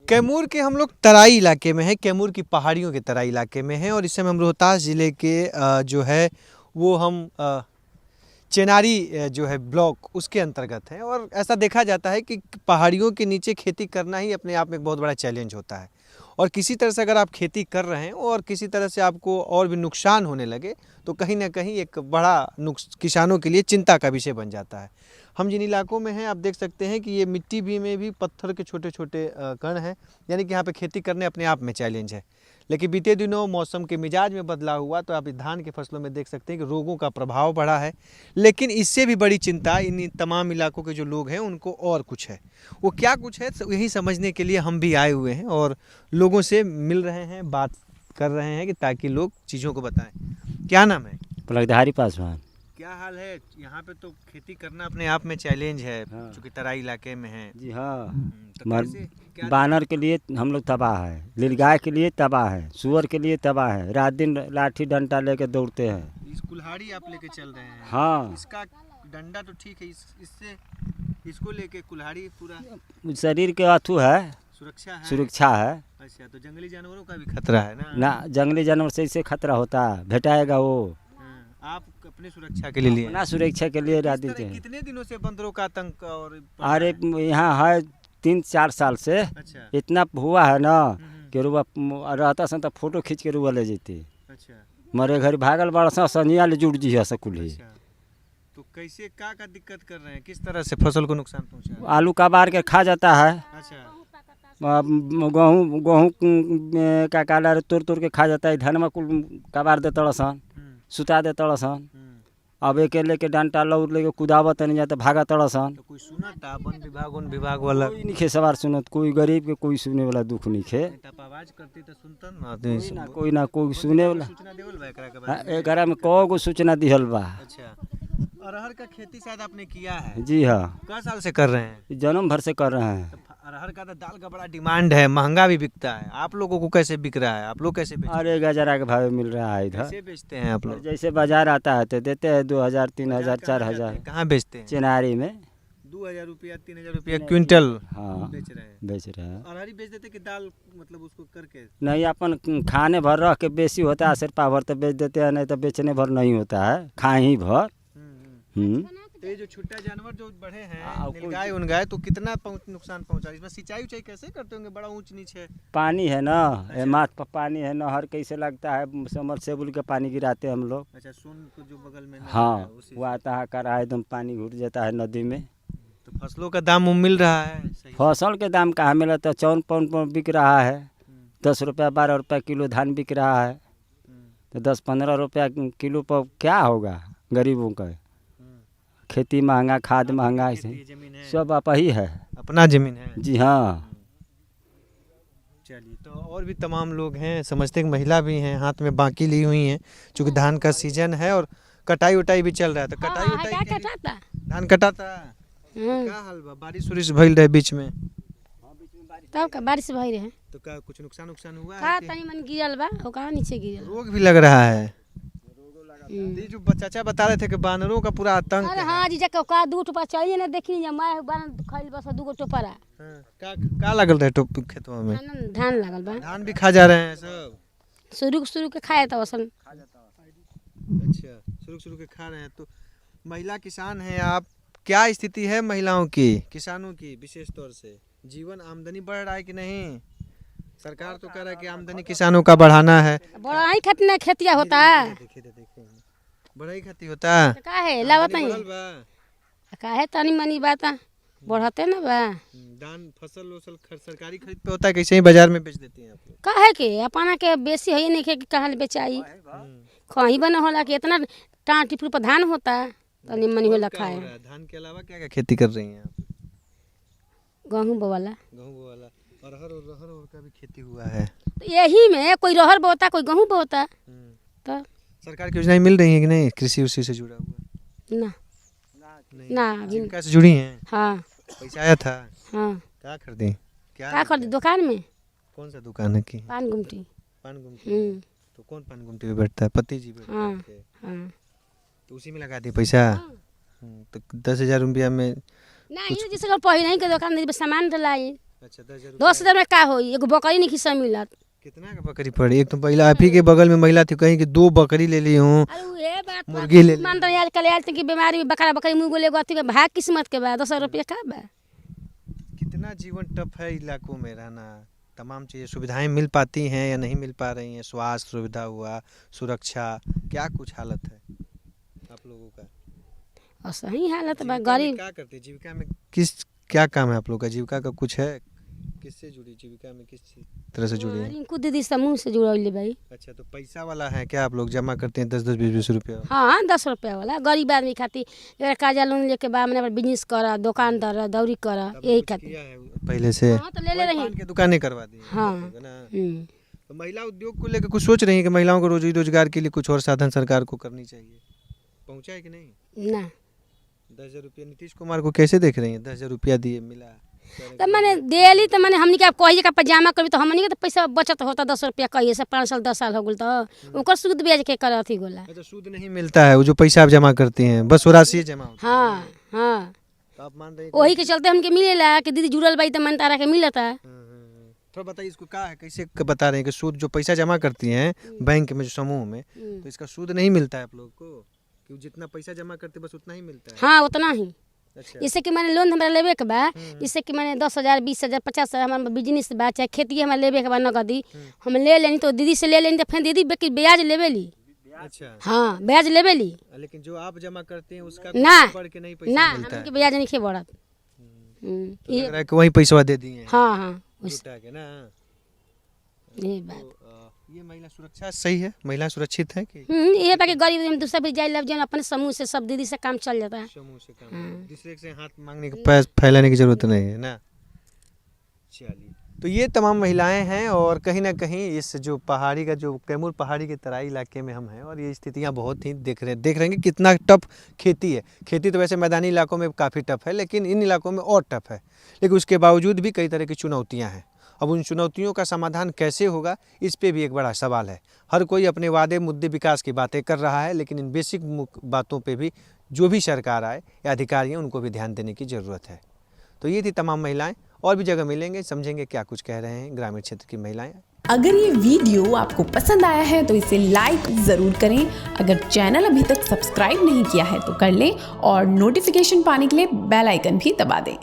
कैमूर के हम लोग तराई इलाके में हैं, कैमूर की पहाड़ियों के तराई इलाके में हैं और इस समय हम रोहतास ज़िले के जो है वो हम चेनारी जो है ब्लॉक उसके अंतर्गत हैं। और ऐसा देखा जाता है कि पहाड़ियों के नीचे खेती करना ही अपने आप में एक बहुत बड़ा चैलेंज होता है और किसी तरह से अगर आप खेती कर रहे हैं और किसी तरह से आपको और भी नुकसान होने लगे तो कहीं ना कहीं एक बड़ा किसानों के लिए चिंता का विषय बन जाता है। हम जिन इलाकों में हैं आप देख सकते हैं कि ये मिट्टी भी में भी पत्थर के छोटे छोटे कण हैं, यानी कि यहाँ पे खेती करने अपने आप में चैलेंज है। लेकिन बीते दिनों मौसम के मिजाज में बदलाव हुआ तो आप इस धान की फसलों में देख सकते हैं कि रोगों का प्रभाव बढ़ा है। लेकिन इससे भी बड़ी चिंता इन तमाम इलाकों के जो लोग हैं उनको और कुछ है। वो क्या कुछ है यही समझने के लिए हम भी आए हुए हैं और लोगों से मिल रहे हैं, बात कर रहे हैं कि ताकि लोग चीज़ों को बताएं। क्या नाम है? पलकधारी पासवान। क्या हाल है? यहाँ पे तो खेती करना अपने आप में चैलेंज है, हाँ। चूँकि तराई इलाके में है। जी हाँ, तो कैसे क्या बानर के लिए हम लोग तबाह है, नीलगाय के लिए तबाह है, सुअर के लिए तबाह है। रात दिन लाठी डंडा लेके दौड़ते हैं। इस कुल्हाड़ी आप लेके चल रहे हैं? हाँ। इसका डंडा तो ठीक है, इससे इसको लेके कुल्हाड़ी पूरा शरीर के अथू है, सुरक्षा है। अच्छा, तो जंगली जानवरों का भी खतरा है ना? ना, जंगली जानवर से इससे खतरा होता है, भेटाएगा वो। आप अपनी सुरक्षा के लिए अपना सुरक्षा के लिए रात दिन कितने दिनों से बंदरों का आतंक और अरे यहाँ है 3-4 साल से। अच्छा। इतना हुआ है ना कि रुआ रहता सन तो फोटो खींच के रुआ ले जेती। अच्छा। मरे घर भागल बड़ा सा सनिया ले जुड़ जी है सकुली। तो कैसे का दिक्कत कर रहे हैं, किस तरह से फसल को नुकसान पहुंचा? आलू कबार के खा जाता है। अच्छा। गेहूँ का काला तोड़ के खा जाता है। धनमा कुल कबार दे तड़सन, सुता दे तड़सन। अब एक लेके डंटा लौट लेके कुदावत नहीं जाता, भागा तड़सन। तो कोई सुना था वन विभाग वाला? कोई नहीं खे सवार सुनत, कोई गरीब के कोई सुने वाला दुख नहीं खे। आवाज करती तो सुनता ना कोई ना कोई सुने वाला। सूचना देवल बा एकरा के बारे में? एकरा में कौ सूचना दिहल बा। अच्छा। अरहर का खेती शायद आपने किया है? जी हाँ। कितने साल से कर रहे हैं? जन्म भर से कर रहे हैं। अरहर का तो दाल का बड़ा डिमांड है, महंगा भी बिकता है। आप लोगों को कैसे बिक रहा है? आप लोग कैसे बेचते हैं? अरे गजरा के भाव मिल रहा है इधर। कैसे बेचते हैं आप लोग? जैसे बाजार आता है तो देते हैं 2000, 3000, 4000। कहाँ बेचते हैं? चेनारी में 2000 रुपया 3000 रुपया क्विंटल हाँ बेच रहे हैं। बेच रहे हैं। अरहरी बेच देते कि दाल मतलब उसको करके? नहीं, अपन खाने भर रह के बेसी होता है, सिर्फ भर तो बेच देते हैं, नहीं तो बेचने भर नहीं होता है, खाए ही भर। तो ये जो छोटा जानवर जो बड़े हैं नीलगाय उनगाय, तो कितना नुकसान पहुंचा? इसमें सिंचाई उचाई कैसे करते होंगे? बड़ा ऊंच नीचे पानी है ना। अच्छा। माथ पर पानी है, नहर कैसे लगता है, समरसेबुल के पानी गिराते हैं हम लोग। अच्छा, सोन को जो बगल में हाँ, वो आता है करा एकदम पानी घुट जाता है नदी में। तो फसलों का दाम मिल रहा है? फसल के दाम कहाँ मिला? तो 54 बिक रहा है। 10 रुपया 12 रुपया किलो धान बिक रहा है। तो 10-15 रुपया किलो पर क्या होगा गरीबों का? खेती महंगा, खाद महंगा, ऐसे सब आप ही है। अपना जमीन है? जी हाँ। चलिए, तो और भी तमाम लोग हैं, समझते हैं महिला भी हैं, हाथ में बाकी ली हुई हैं, क्योंकि धान का सीजन है और कटाई उटाई भी चल रहा है। तो कटाई उटाई धान कटाता क्या हाल बा? बारिश उरिश भइल रहे बीच में? तब का बारिश भई रहे तो का कुछ नुकसान हुआ है? का तनी मन गिरल बा, ओ का नीचे गिरल। रोग भी लग रहा है? ये जो चाचा बता रहे थे कि बानरों का पूरा आतंक अरे हाँ जी, जका का दू टोपा चाहिए ना, देखी जा मैं बानर खाइल बस दूगो टोपरा। का लगल रहे खेतवा में? धान लगल बा। धान भी खा जा रहे हैं सब? शुरू के खाए तो असन। अच्छा, शुरू के खा रहे हैं। तो महिला किसान हैं आप, क्या स्थिति है महिलाओं की, किसानों की विशेष तौर से? जीवन आमदनी बढ़ रहा है कि नहीं? सरकार तो कह रहा है कि आमदनी किसानों का बढ़ाना है। बड़ा ही खतना खेतिया होता है। देखिए बड़ा ही खेती होता है। का है लावत नहीं का है, तनी मनी बात बढ़ते ना बा। दान फसल वसल सरकारी खरीद पे होता है, कैसे ही बाजार में बेच देती हैं आप लोग? का है के अपना के बेसी है नहीं के कहां बेचाई, कहीं बना होला कि इतना टांटी पर धान होता है, तनी मनी होला खाए। धान के अलावा क्या क्या खेती कर रही हैं आप? गेहूं बोवाला अरहर और का भी खेती हुआ है। तो यही में कोई रहर बोता, कोई गेहूं बोता। तो सरकार की योजनाएं मिल रही हैं कि नहीं, कृषि उसी से जुड़ा हुआ? ना जीविका से जुड़ी हैं? हाँ। पैसा आया था? हाँ। क्या खरीदी? क्या खरीदी? दुकान में। कौन सा दुकान है की? पान गुमटी। तो कौन पान गुमटी में बैठता है? पति जी बैठते हैं? हाँ। तो उसी में लगा दी पैसा? तो 10,000 रुपया में नहीं, जिसको पही नहीं के दुकान सामान लाई अच्छा 10,000 10,000 में का होई, एगो बकरी नहीं खिस्सा मिलत। कितना का बकरी पड़ी? एक तो पहला आप ही के बगल में महिला थी, कहीं कि 2 बकरी ले ली हूँ, अरे उहे बात मुर्गी ले ली। मान रही आजकल आयल कि बीमारी में बकरा बकरी मुँह गोले गति के भाग किस्मत के बा, 10,000 रुपया का बा। कितना जीवन टफ है इलाकों में रहना, तमाम चीज़ें सुविधाएं मिल पाती हैं या नहीं मिल पा रही हैं, स्वास्थ्य सुविधा हुआ, सुरक्षा, क्या कुछ हालत है आप लोगों का? और सही हालत बा, जीविका में गरीब क्या करते हैं? जीविका में क्या काम है आप लोग का? जीविका का कुछ है? किससे जुड़ी जीविका में, किस तरह से जुड़ी है? रिंकू दीदी समूह से जुड़ल भाई। अच्छा, तो पैसा वाला है क्या? आप लोग जमा करते हैं 10-10 20-20 रुपया? हाँ 10 रुपया वाला गरीब आदमी खातिर, अगर कर्जा लोन लेके बा मैंने बिजनेस करा, दुकान दर दौरी करा, यही खातिर। किया है पहले से? हाँ तो ले ले रही। पान की दुकानें करवा दी हैं, हाँ। है ना? तो महिला उद्योग को लेकर कुछ सोच रही है कि महिलाओं को रोजी रोजगार के लिए कुछ और साधन सरकार को करनी चाहिए, पहुंचा है कि नहीं? ना 10,000 रुपया नीतीश कुमार को कैसे देख रही हैं? 10,000 रुपया दिए, मिला तो मैंने डेली तो मैंने हमने क्या कही का पजामा करी तो हमने के तो पैसा बचत होता 10 रुपया कहिए से 5 साल 10 साल हो गल तो ओकर सूद ब्याज के कर अथी गोला। अच्छा, सूद नहीं मिलता है, वो जो पैसा आप जमा करती हैं बस वो राशि जमा होता है। हाँ हाँ तो आप मान रहे हैं वही के चलते हमके मिलेला कि दीदी जुड़ल बाई तो मन तारा के मिलता। थोड़ा बताइए इसको क्या है, कैसे बता रहे हैं कि सूद जो पैसा जमा करती हैं बैंक में जो समूह में, तो इसका सूद नहीं मिलता है आप लोगों को कि जितना पैसा जमा करते बस उतना ही मिलता है? हाँ उतना ही। अच्छा, जैसे कि मैंने लोन हमारा लेवे के बा, जैसे कि मैंने 10,000 20,000 50,000 हमारा बिजनेस बा चाहे खेती हमारा लेवे के बा नगदी, हम ले लेनी तो दीदी से ले लेनी तो फिर दीदी ब्याज लेवे ली। अच्छा, हाँ ब्याज लेवे ली लेकिन जो आप जमा करते हैं उसका ना बढ़ के नहीं ना पैसा मिलता है? हमके ब्याज नहीं खे बढ़त। तो लग रहा है कि वही पैसा दे दिए हैं हाँ हाँ जुटा के ना। ये बात। तो, ये महिला सुरक्षा सही है, महिला सुरक्षित है कि ये बाकी गरीब आदमी दूसरा भी जाए लग जाए अपने समूह से सब दीदी से काम चल जाता है। समूह से काम, दूसरे से हाथ मांगने के फैलाने की जरूरत नहीं है ना। चलिए, तो ये तमाम महिलाएं हैं और कहीं ना कहीं इस जो पहाड़ी का जो कैमूर पहाड़ी के तराई इलाके में हम हैं और ये स्थितियां बहुत ही देख रहे हैं कि कितना टफ खेती है। खेती तो वैसे मैदानी इलाकों में काफ़ी टफ है, लेकिन इन इलाकों में और टफ है। लेकिन उसके बावजूद भी कई तरह की चुनौतियाँ हैं। अब उन चुनौतियों का समाधान कैसे होगा, इस पे भी एक बड़ा सवाल है। हर कोई अपने वादे मुद्दे विकास की बातें कर रहा है, लेकिन इन बेसिक बातों पे भी जो भी सरकार आए या अधिकारी हैं उनको भी ध्यान देने की ज़रूरत है। तो ये थी तमाम महिलाएं, और भी जगह मिलेंगे, समझेंगे क्या कुछ कह रहे हैं ग्रामीण क्षेत्र की महिलाएं। अगर ये वीडियो आपको पसंद आया है तो इसे लाइक ज़रूर करें। अगर चैनल अभी तक सब्सक्राइब नहीं किया है तो कर लें और नोटिफिकेशन पाने के लिए बेल आइकन भी दबा दें।